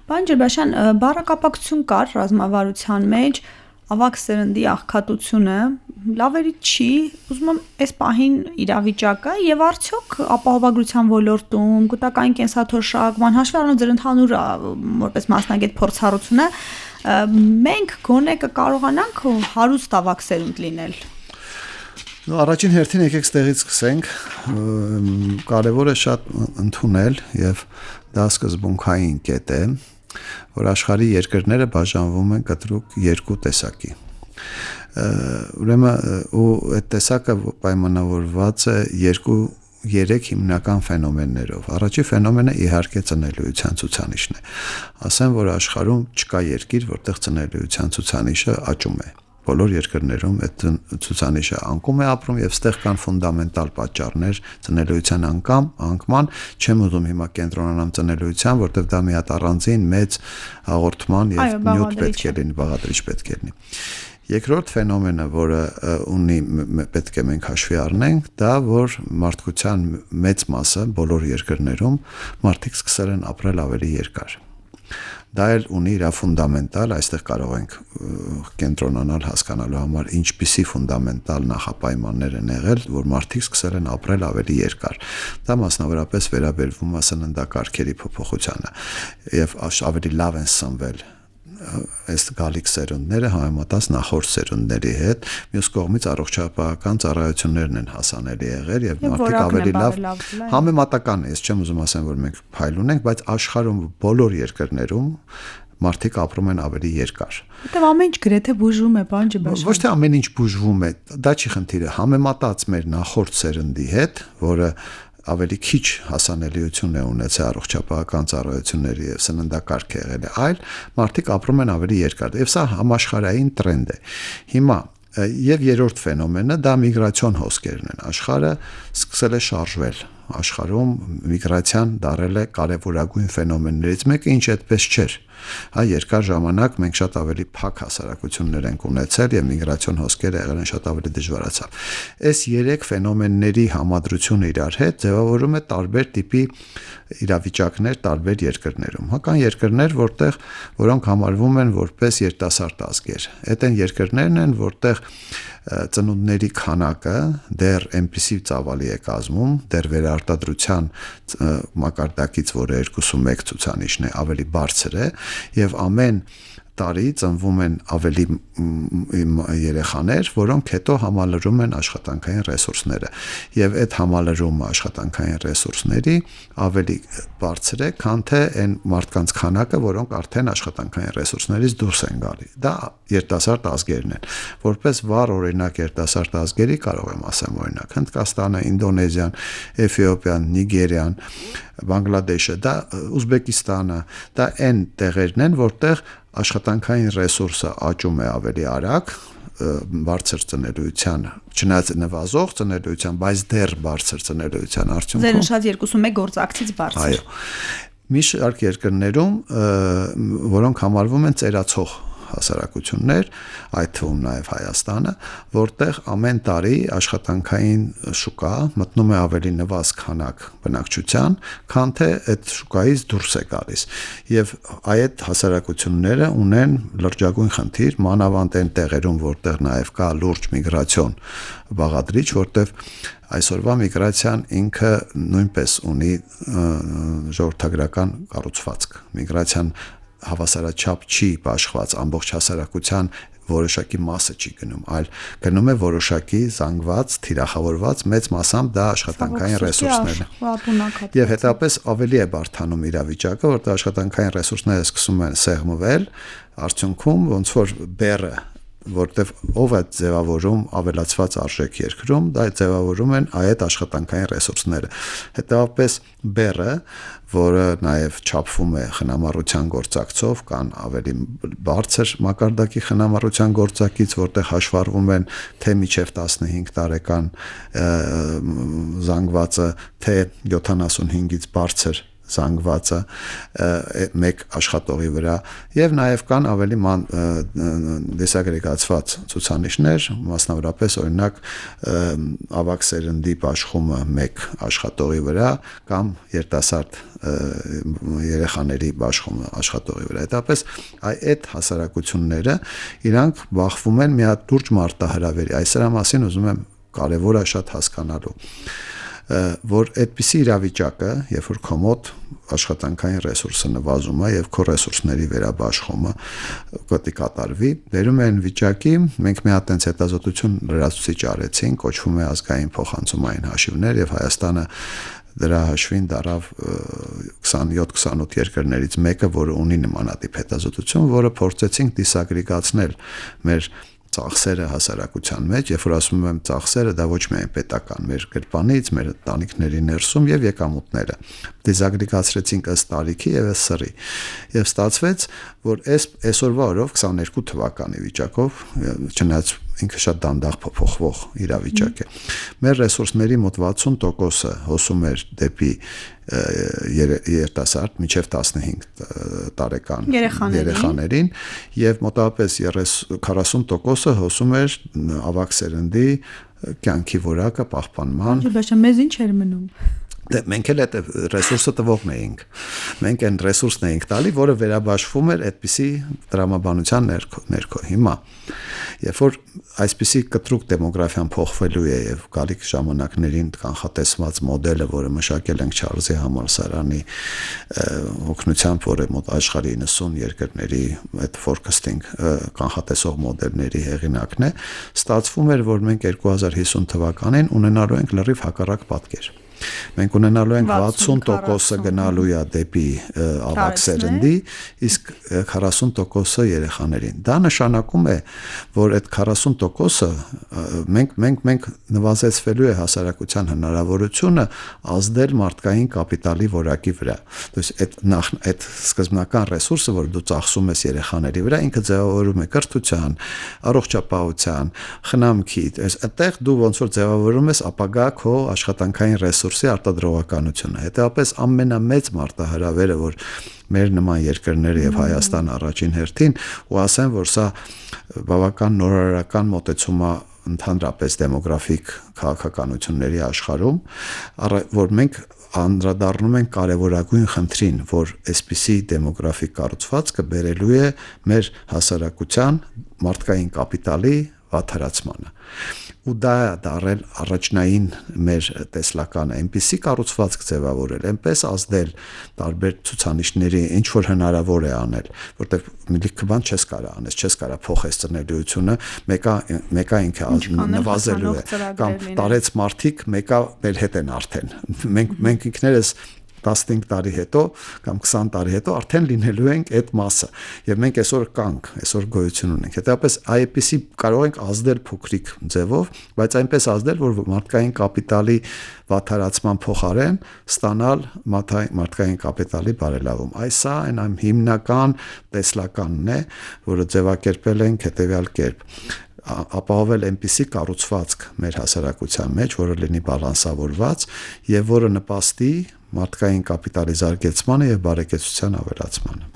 Պարոն Ջրբաշյան, բառակապակցություն կար ռազմավարության մեջ, ավագ սերնդի աղքատությունը լավերի չի, ուզում եմ այս պահին իրավիճակը եւ արդյոք ապահովագրության ոլորտում, կուտակային կենսաթոշակման հաշվի առնելով ձեր ընդհանուր որպես մասնագետ փորձառությունը, մենք գոնե կկարողանանք հարուստ ավագ սերունդ լինել։ Առաջին հերթին եկեք ստեղից սկսենք, կարևոր է շատ ընդունել եւ դա սկզբունքային կետ է, որ աշխարհի երկրները բաժանվում են կտրուկ երկու տեսակի։ Ուրեմն ու այդ տեսակը պայմանավորված է 2-3 հիմնական ֆենոմեններով։ Առաջի ֆենոմենը իհարկե ծնելիության ցուցանիշն է։ Ասեմ, որ աշխարհում չկա երկիր, որտեղ ծնելիության ցուցանիշը աճում է։ Բոլոր երկրներում այդ ցուցանիշը անկում է ապրում եւ ստեղ կան ֆունդամենտալ պատճառներ ծնելիության անկման, չեմ ուզում հիմա կենտրոնանամ ծնելիության, որտեղ դա մի հատ առանձին մեծ հաղորդման եւ նյութ պետք է լինի, բաղադրիչ պետք է լինի։ Երկրորդ ֆենոմենը, որը ունի պետք է մենք հաշվի առնենք, դա որ մարդկության մեծ մասը բոլոր երկրներում մարդիկ սկսել են ապրել ավելի երկար։ Դա էլ ունի իր ֆունդամենտալ, այստեղ կարող ենք կենտրոնանալ հասկանալու համար ինչպիսի ֆունդամենտալ նախապայմաններ են եղել, որ մարդիկ սկսել են ապրել ավելի երկար։ Դա մասնավորապես վերաբերվում է սննդակարգերի փոփոխությանը եւ ավելի լավ են սնվել այս գալիք սերունդները համեմատած նախորդ սերունդների հետ, մյուս կողմից առողջապահական ծառայություններն են հասանելի եղել եւ մարդիկ ավելի լավ համեմատական է, ես չեմ ուզում ասեմ, որ մենք փայլ ունենք, բայց աշխարհում բոլոր երկրներում մարդիկ ապրում են ավելի երկար։ Որտեւ ամեն ինչ գրեթե բուժվում է, բան Ջրբաշյան։ Ոչ թե ամեն ինչ բուժվում է, դա չի խնդիրը, համեմատած մեր նախորդ սերնդի հետ, որը ավելի քիչ հասանելիություն է ունեցել առողջապահական ծառայությունների եւ սննդակարգ եղել է, այլ մարդիկ ապրում են ավելի երկար եւ սա համաշխարհային տրենդ է։ Հիմա եւ երրորդ ֆենոմենը դա միգրացիոն հոսքերն են։ Աշխարհը սկսել է շարժվել։ Աշխարհում միգրացիան դարել է կարևորագույն ֆենոմեններից մեկը, ինչ այդպես չէր։ Երկար ժամանակ մենք շատ ավելի փակ հասարակություններ ենք ունեցել եւ միգրացիոն հոսքերը եղել են շատ ավելի դժվարացավ։ Այս երեք ֆենոմենների համադրությունը իրար հետ ձևավորում է տարբեր տիպի իրավիճակներ տարբեր երկրներում։ Կան երկրներ, որոնք համարվում են որպես երիտասարդ ազգեր։ Այդ են երկրներն են, որտեղ ծնունդների քանակը դեռ այնպիսի ծավալի է կազմում, դեռ վերարտադրության մակարդակից, որը 2.1 ցուցանիշն է, ավելի բարձր է եւ ամեն տարի ծնվում են ավելի երեխաներ, որոնք հետո համալրում են աշխատանքային ռեսուրսները եւ այդ համալրումը աշխատանքային ռեսուրսների ավելի բարձր է, քան թե այն մարդկանց քանակը, որոնք արդեն աշխատանքային ռեսուրսներից դուրս են գալի։ Դա երիտասարդ ազգերն են։ Որպես վառ օրինակ երիտասարդ ազգերի կարող եմ ասեմ օրինակ Հնդկաստանը, Ինդոնեզիան, Էթիոպիան, Նիգերիան, Բանգլադեշը, դա Ուզբեկիստանը, դա այն տեղերն են, որտեղ աշխատանքային ռեսուրսը աճում է ավելի արագ, բարձր ծնելիության, չնայած նվազող ծնելիության, բայց դեռ բարձր ծնելիության արդյունքում։ Ձեր նշած 2.1 գործակցից բարձր։ Այո։ Մի շարք երկրներում, որոնք համարվում են ծերացող հասարակություններ, այդ թվում նաև Հայաստանը, որտեղ ամեն տարի աշխատանքային շուկա մտնում է ավելի նվազ քանակ բնակչության, քան թե այդ շուկայից դուրս է գալիս։ Եվ այդ հասարակությունները ունեն լրջագույն խնդիր, մանավանդ այն տեղերում, որտեղ նաև կա լուրջ միգրացիոն բաղադրիչ, որտեղ այսօրվա միգրացիան ինքը նույնպես ունի ժողովրդագրական կառուցվածք։ Միգրացիան հավասարաչափ չի բաշխված ամբողջ հասարակության որոշակի մասը չի գնում, այլ գնում է որոշակի զանգված, թիրախավորված մեծ մասամբ դա աշխատանքային ռեսուրսներն են։ Եվ հետապես ավելի է բարդանում իրավիճակը, որտեղ աշխատանքային ռեսուրսները սկսում են սեղմվել, արդյունքում ոնց որ բեռը, որտեղ ով է ձևավորում ավելացված արժեք երկրում, դա ձևավորում են այդ աշխատանքային ռեսուրսները։ Հետևաբար բեռը, որը նաև չափվում է խնամառության գործակցով, կան ավելի բարձր մակարդակի խնամառության գործակից, որտեղ հաշվառվում են թե մինչև 15 տարեկան զանգվածը, թե 75-ից բարձր զանգվածը մեկ աշխատողի վրա, եւ նաեւ կան ավելի դեսագրեգացված ցուցանիշներ, մասնավորապես օրինակ ավագ սերնդի բաշխումը մեկ աշխատողի վրա կամ երիտասարդ երեխաների բաշխումը աշխատողի վրա։ Հետապես այդ հասարակությունները իրանք բախվում են մի հատ լուրջ մարտահրավերի։ Այսրա մասին ուզում եմ կարևոր է շատ հասկանալու, որ այդպիսի իրավիճակը, երբ որ քո մոտ աշխատանքային ռեսուրսը նվազում է եւ քո ռեսուրսների վերաբաշխումը կտի կատարվի, վերում են վիճակի, մենք մի հատ այնց հետազոտություն լրացուցիչ արեցինք, կոչվում է ազգային փոխանցումային հաշիվներ, եւ Հայաստանը դրա հաշվին դարավ 27-28 երկրներից մեկը, որը ունի նմանատիպ հետազոտություն, որը փորձեցինք դիսագրեգացնել մեր ծախսերը հասարակության մեջ, երբ որ ասում եմ ծախսերը, դա ոչ միայն պետական, մեր գրպանից, մեր ընտանիքների ներսում եւ եկամուտները դիսագրեգացրեցինք ըստ տարիքի եւ ըստ սրի, եւ ստացվեց, որ այսօրվա օրով 22 թվականի վիճակով, չնայած ինքը շատ դանդաղ փոփոխվող իրավիճակ է, մեր ռեսուրսների մոտ 60%-ը հոսում էր դեպի երիտասարդ մինչև 15 տարեկան երեխաներին եւ մոտավորապես 40%-ը հոսում էր ավագ սերնդի կյանքի որակը պահպանման։ Մեզ ինչ էր մնում։ Դե մենք էլ այդ ռեսուրսը տվողն էինք։ Մենք այն ռեսուրսն էինք տալի, որը վերաբաշխվում էր այդպիսի տրամաբանության ներքո։ Հիմա, երբ որ այսպիսի կտրուկ դեմոգրաֆիան փոխվելու է եւ գալիք ժամանակներին կանխատեսված մոդելը, որը մշակել ենք Չարլզի համալսարանի օգնությամբ, որը մոտ աշխարհի 90 երկրների այդ forecasting կանխատեսող մոդելների հեղինակն է, ստացվում էր, որ մենք 2050 թվականին ունենալու ենք լրիվ հակառակ պատկեր։ Մենք ունենալու ենք 60%-ը գնալու է դեպի ավագ սերնդի, իսկ 40%-ը երեխաներին։ Դա նշանակում է, որ այդ 40%-ը մենք նվազեցվելու է հասարակության հնարավորությունը ազդել մարդկային կապիտալի որակի վրա։ Այդ սկզբնական ռեսուրսը, որ դու ծախսում ես երեխաների վրա, ինքը ձևավորում է կրթության, առողջապահության, խնամքի, այդտեղ դու ոնց որ ձևավորում ես ապագա քո աշխատանքային ռեսուրսի արտադրողականությունը։ Հետևաբար ամենամեծ մարտահրավերը, որ մեր նման երկրները եւ Հայաստան առաջին հերթին, ու ասեմ, որ սա բավական նորարարական մոտեցում է ընդհանրապես դեմոգրաֆիկ քաղաքականությունների աշխարհում, որ մենք անդրադառնում ենք կարևորագույն խնդրին, որ այսպիսի դեմոգրաֆիկ կառուցվածքը բերելու է մեր հասարակության մարդկային կապիտալի վատթարացմանը։ Ու դա դարել առաջնային մեր տեսլականը, այնպիսի կառուցվածք ձևավորել, այնպես ազդել տարբեր ցուցանիշների, ինչ որ հնարավոր է անել, որտեղ մի լիքը բան չես կարող անես, չես կարող փոխես ծնելիությունը, մեկը ինքը նվազելու է, կամ տարեց մարդիկ, մեկը մեր հետ են արդեն։ Մենք ինքներս 15 տարի հետո կամ 20 տարի հետո արդեն լինելու ենք այդ մասը եւ մենք այսօր կանք, այսօր գոյություն ունենք։ Հետապես այդպիսի կարող ենք ազդել փոքրիկ ձևով, բայց այնպես ազդել, որ մարդկային կապիտալի վատթարացման փոխարեն ստանալ մարդկային կապիտալի բարելավում։ Սա այն հիմնական տեսլականն է, որը ձևակերպել ենք հետեւյալ կերպ. ապահովել այնպիսի կառուցվածք մեր հասարակության մեջ, որը լինի բալանսավորված եւ որը նպաստի մարդկային կապիտալի զարգացմանը եւ բարեկեցության ավելացմանը։